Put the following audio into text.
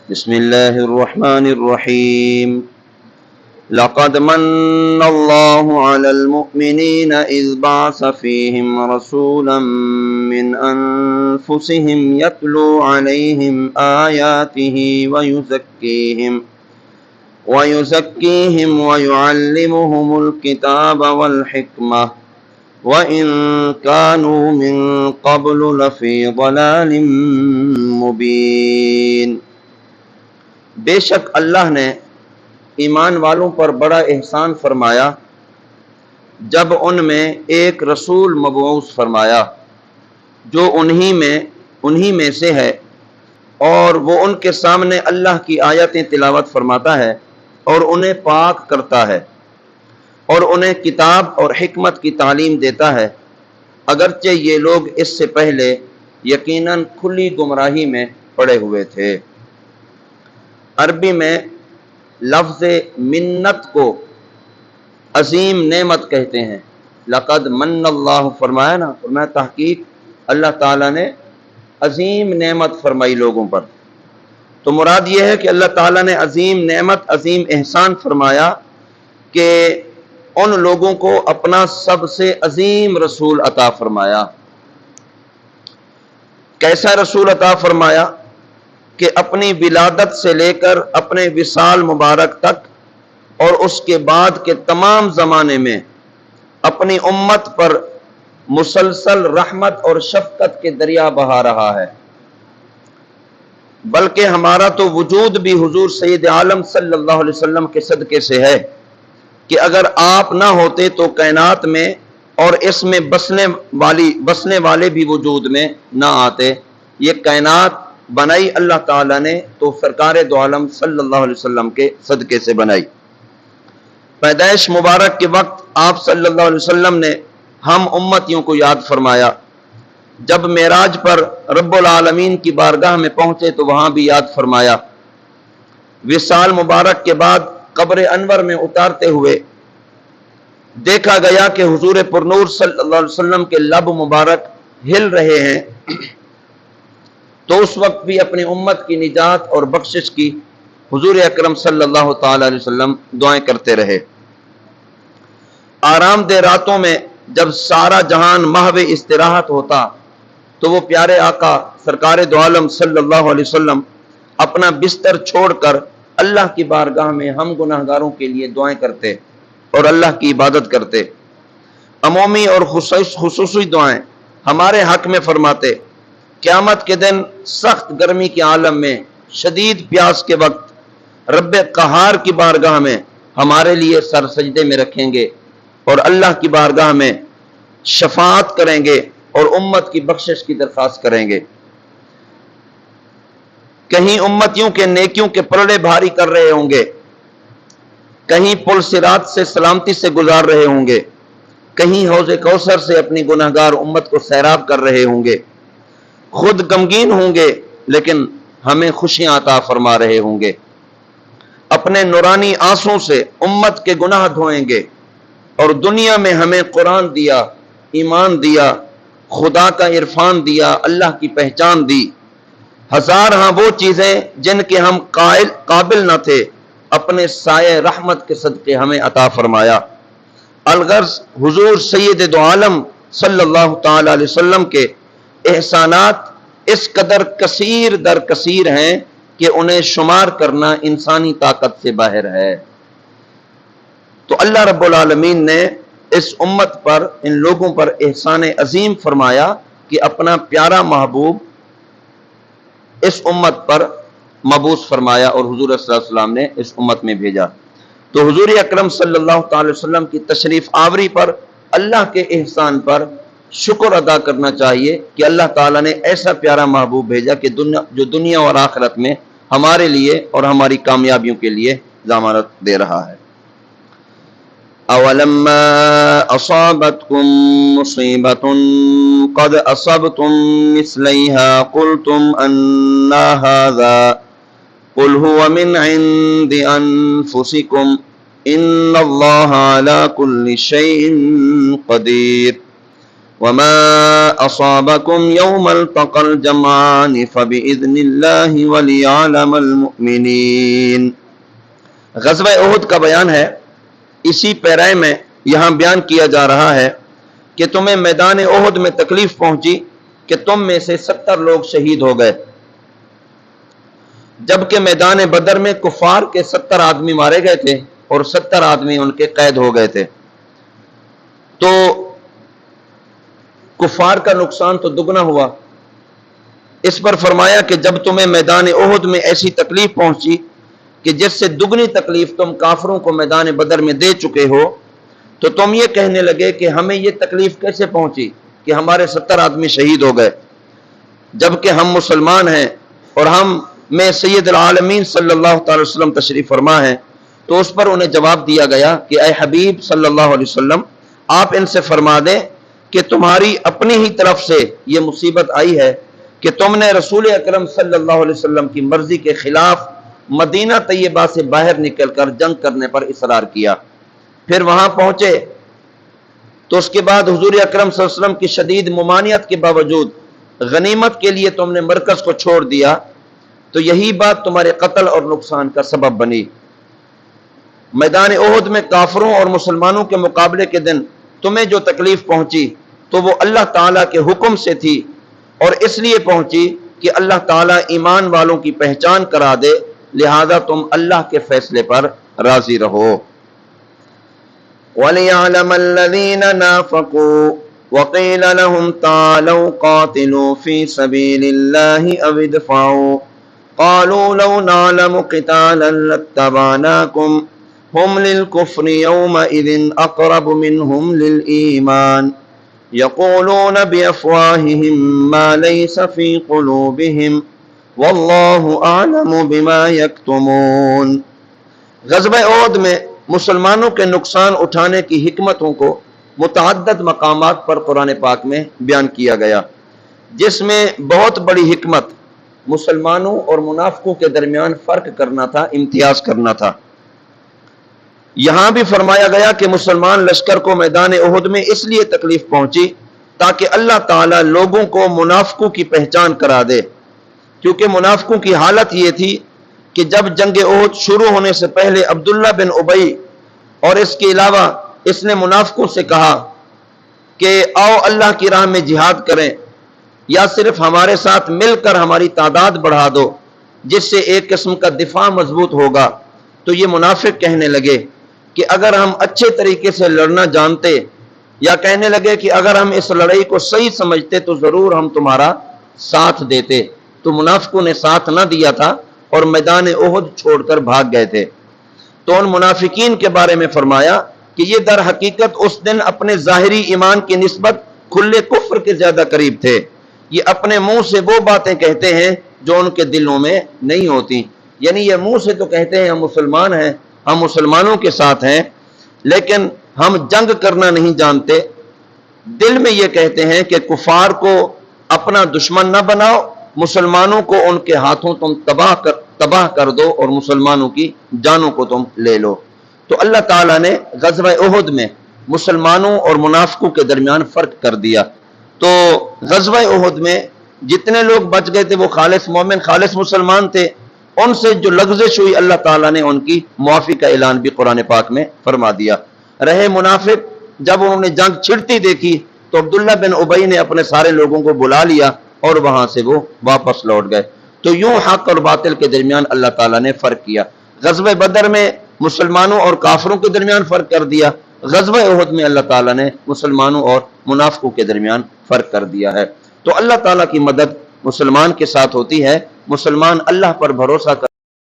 بسم الله الرحمن الرحيم لقد من الله على المؤمنين إذ بعث فيهم رسولا من أنفسهم يتلو عليهم آياته ويزكيهم ويعلمهم الكتاب والحكمة وَإِن كَانُوا مِن قَبْلُ لَفِي ضَلَالٍ مُبِينٍ۔ بے شک اللہ نے ایمان والوں پر بڑا احسان فرمایا جب ان میں ایک رسول مبعوث فرمایا جو انہی میں سے ہے، اور وہ ان کے سامنے اللہ کی آیتیں تلاوت فرماتا ہے اور انہیں پاک کرتا ہے اور انہیں کتاب اور حکمت کی تعلیم دیتا ہے، اگرچہ یہ لوگ اس سے پہلے یقیناً کھلی گمراہی میں پڑے ہوئے تھے۔ عربی میں لفظ منت کو عظیم نعمت کہتے ہیں۔ لقد من اللہ فرمایا نا، فرمایا تحقیق اللہ تعالیٰ نے عظیم نعمت فرمائی لوگوں پر، تو مراد یہ ہے کہ اللہ تعالیٰ نے عظیم نعمت، عظیم احسان فرمایا کہ ان لوگوں کو اپنا سب سے عظیم رسول عطا فرمایا۔ کیسا رسول عطا فرمایا کہ اپنی ولادت سے لے کر اپنے وصال مبارک تک اور اس کے بعد کے تمام زمانے میں اپنی امت پر مسلسل رحمت اور شفقت کے دریا بہا رہا ہے، بلکہ ہمارا تو وجود بھی حضور سید عالم صلی اللہ علیہ وسلم کے صدقے سے ہے کہ اگر آپ نہ ہوتے تو کائنات میں اور اس میں بسنے والے بھی وجود میں نہ آتے۔ یہ کائنات بنائی اللہ تعالیٰ نے تو سرکار دو عالم صلی اللہ علیہ وسلم کے صدقے سے بنائی۔ پیدائش مبارک کے وقت آپ صلی اللہ علیہ وسلم نے ہم امتیوں کو یاد فرمایا، جب معراج پر رب العالمین کی بارگاہ میں پہنچے تو وہاں بھی یاد فرمایا۔ وصال مبارک کے بعد قبر انور میں اتارتے ہوئے دیکھا گیا کہ حضور پرنور صلی اللہ علیہ وسلم کے لب مبارک ہل رہے ہیں، تو اس وقت بھی اپنی امت کی نجات اور بخشش کی حضور اکرم صلی اللہ تعالی علیہ وسلم دعائیں کرتے رہے۔ آرام دہ راتوں میں جب سارا جہان محو استراحت ہوتا تو وہ پیارے آقا سرکار دو عالم صلی اللہ علیہ وسلم اپنا بستر چھوڑ کر اللہ کی بارگاہ میں ہم گناہگاروں کے لیے دعائیں کرتے اور اللہ کی عبادت کرتے۔ عمومی اور خصوصی دعائیں ہمارے حق میں فرماتے۔ قیامت کے دن سخت گرمی کے عالم میں، شدید پیاس کے وقت رب قہار کی بارگاہ میں ہمارے لیے سر سجدے میں رکھیں گے اور اللہ کی بارگاہ میں شفاعت کریں گے اور امت کی بخشش کی درخواست کریں گے۔ کہیں امتیوں کے نیکیوں کے پلڑے بھاری کر رہے ہوں گے، کہیں پل صراط سے سلامتی سے گزار رہے ہوں گے، کہیں حوض کوثر سے اپنی گناہگار امت کو سیراب کر رہے ہوں گے، خود غمگین ہوں گے لیکن ہمیں خوشیاں عطا فرما رہے ہوں گے، اپنے نورانی آنسوں سے امت کے گناہ دھوئیں گے، اور دنیا میں ہمیں قرآن دیا، ایمان دیا، خدا کا عرفان دیا، اللہ کی پہچان دی، ہزار ہاں وہ چیزیں جن کے ہم قابل نہ تھے، اپنے سائے رحمت کے صدقے ہمیں عطا فرمایا۔ الغرض حضور سید دو عالم صلی اللہ تعالی علیہ وسلم کے احسانات اس قدر کثیر در کثیر ہیں کہ انہیں شمار کرنا انسانی طاقت سے باہر ہے۔ تو اللہ رب العالمین نے اس امت پر، ان لوگوں پر احسان عظیم فرمایا کہ اپنا پیارا محبوب اس امت پر مبعوث فرمایا اور حضور صلی اللہ علیہ وسلم نے اس امت میں بھیجا۔ تو حضور اکرم صلی اللہ تعالی وسلم کی تشریف آوری پر اللہ کے احسان پر شکر ادا کرنا چاہیے کہ اللہ تعالیٰ نے ایسا پیارا محبوب بھیجا کہ جو دنیا اور آخرت میں ہمارے لیے اور ہماری کامیابیوں کے لیے ضمانت دے رہا ہے۔ اولما اصابتكم مصیبۃ قد اصبتم مثلیہا قلتم انا ھذا قل هو من عند انفسکم ان اللہ علی کل شیء قدیر۔ وما اصابكم يوم التقى الجمعان فبإذن الله وليعلم المؤمنين۔ غزوہ احد کا بیان ہے، اسی پیرائے میں یہاں بیان کیا جا رہا ہے کہ تمہیں میدان احد میں تکلیف پہنچی کہ تم میں سے 70 لوگ شہید ہو گئے، جبکہ میدان بدر میں کفار کے 70 آدمی مارے گئے تھے اور 70 آدمی ان کے قید ہو گئے تھے۔ تو کفار کا نقصان تو دگنا ہوا۔ اس پر فرمایا کہ جب تمہیں میدان احد میں ایسی تکلیف پہنچی کہ جس سے دگنی تکلیف تم کافروں کو میدان بدر میں دے چکے ہو، تو تم یہ کہنے لگے کہ ہمیں یہ تکلیف کیسے پہنچی کہ ہمارے 70 آدمی شہید ہو گئے، جبکہ ہم مسلمان ہیں اور ہم میں سید العالمین صلی اللہ تعالی وسلم تشریف فرما ہے۔ تو اس پر انہیں جواب دیا گیا کہ اے حبیب صلی اللہ علیہ وسلم، آپ ان سے فرما دیں کہ تمہاری اپنی ہی طرف سے یہ مصیبت آئی ہے کہ تم نے رسول اکرم صلی اللہ علیہ وسلم کی مرضی کے خلاف مدینہ طیبہ سے باہر نکل کر جنگ کرنے پر اصرار کیا، پھر وہاں پہنچے تو اس کے بعد حضور اکرم صلی اللہ علیہ وسلم کی شدید ممانعت کے باوجود غنیمت کے لیے تم نے مرکز کو چھوڑ دیا، تو یہی بات تمہارے قتل اور نقصان کا سبب بنی۔ میدان احد میں کافروں اور مسلمانوں کے مقابلے کے دن تمہیں جو تکلیف پہنچی تو وہ اللہ تعالیٰ کے حکم سے تھی، اور اس لیے پہنچی کہ اللہ تعالیٰ ایمان والوں کی پہچان کرا دے، لہذا تم اللہ کے فیصلے پر راضی رہو۔ وَلِيَعْلَمَ الَّذِينَ نَافَقُوا وَقِيلَ لَهُمْ تَعَالَوْا قَاتِلُوا فِي سَبِيلِ اللَّهِ أَوِ ادْفَعُوا قَالُوا لَوْ نَعْلَمُ قِتَالًا لَاتَّبَعْنَاكُمْ هُمْ لِلْكُفْرِ يَوْمَئِذٍ أَقْرَبُ مِنْهُمْ لِلْإِيمَانِ يَقُولُونَ بِأَفْوَاهِهِمْ مَا لَيْسَ فِي قُلُوبِهِمْ وَاللَّهُ أَعْلَمُ بِمَا يَكْتُمُونَ۔ غزوہ احد میں مسلمانوں کے نقصان اٹھانے کی حکمتوں کو متعدد مقامات پر قرآن پاک میں بیان کیا گیا، جس میں بہت بڑی حکمت مسلمانوں اور منافقوں کے درمیان فرق کرنا تھا، امتیاز کرنا تھا۔ یہاں بھی فرمایا گیا کہ مسلمان لشکر کو میدان احد میں اس لیے تکلیف پہنچی تاکہ اللہ تعالیٰ لوگوں کو منافقوں کی پہچان کرا دے، کیونکہ منافقوں کی حالت یہ تھی کہ جب جنگ احد شروع ہونے سے پہلے عبداللہ بن ابی اور اس کے علاوہ اس نے منافقوں سے کہا کہ آؤ اللہ کی راہ میں جہاد کریں، یا صرف ہمارے ساتھ مل کر ہماری تعداد بڑھا دو جس سے ایک قسم کا دفاع مضبوط ہوگا۔ تو یہ منافق کہنے لگے کہ اگر ہم اچھے طریقے سے لڑنا جانتے، یا کہنے لگے کہ اگر ہم اس لڑائی کو صحیح سمجھتے تو ضرور ہم تمہارا ساتھ دیتے۔ تو منافقوں نے ساتھ نہ دیا تھا اور میدان احد چھوڑ کر بھاگ گئے تھے۔ تو ان منافقین کے بارے میں فرمایا کہ یہ در حقیقت اس دن اپنے ظاہری ایمان کی نسبت کھلے کفر کے زیادہ قریب تھے۔ یہ اپنے منہ سے وہ باتیں کہتے ہیں جو ان کے دلوں میں نہیں ہوتی، یعنی یہ منہ سے تو کہتے ہیں ہم مسلمان ہیں، ہم مسلمانوں کے ساتھ ہیں، لیکن ہم جنگ کرنا نہیں جانتے۔ دل میں یہ کہتے ہیں کہ کفار کو اپنا دشمن نہ بناؤ، مسلمانوں کو ان کے ہاتھوں تم تباہ کر دو اور مسلمانوں کی جانوں کو تم لے لو۔ تو اللہ تعالیٰ نے غزوہ احد میں مسلمانوں اور منافقوں کے درمیان فرق کر دیا۔ تو غزوہ احد میں جتنے لوگ بچ گئے تھے وہ خالص مومن، خالص مسلمان تھے، ان سے جو لغزش ہوئی اللہ تعالیٰ نے ان کی معافی کا اعلان بھی قرآن پاک میں فرما دیا۔ رہے منافق، جب انہوں نے جنگ چھڑتی دیکھی تو عبداللہ بن ابی نے اپنے سارے لوگوں کو بلا لیا اور وہاں سے وہ واپس لوٹ گئے۔ تو یوں حق اور باطل کے درمیان اللہ تعالیٰ نے فرق کیا۔ غزوہ بدر میں مسلمانوں اور کافروں کے درمیان فرق کر دیا، غزوہ احد میں اللہ تعالیٰ نے مسلمانوں اور منافقوں کے درمیان فرق کر دیا ہے۔ تو اللہ تعالیٰ کی مدد مسلمان کے ساتھ ہوتی ہے، مسلمان اللہ پر بھروسہ کر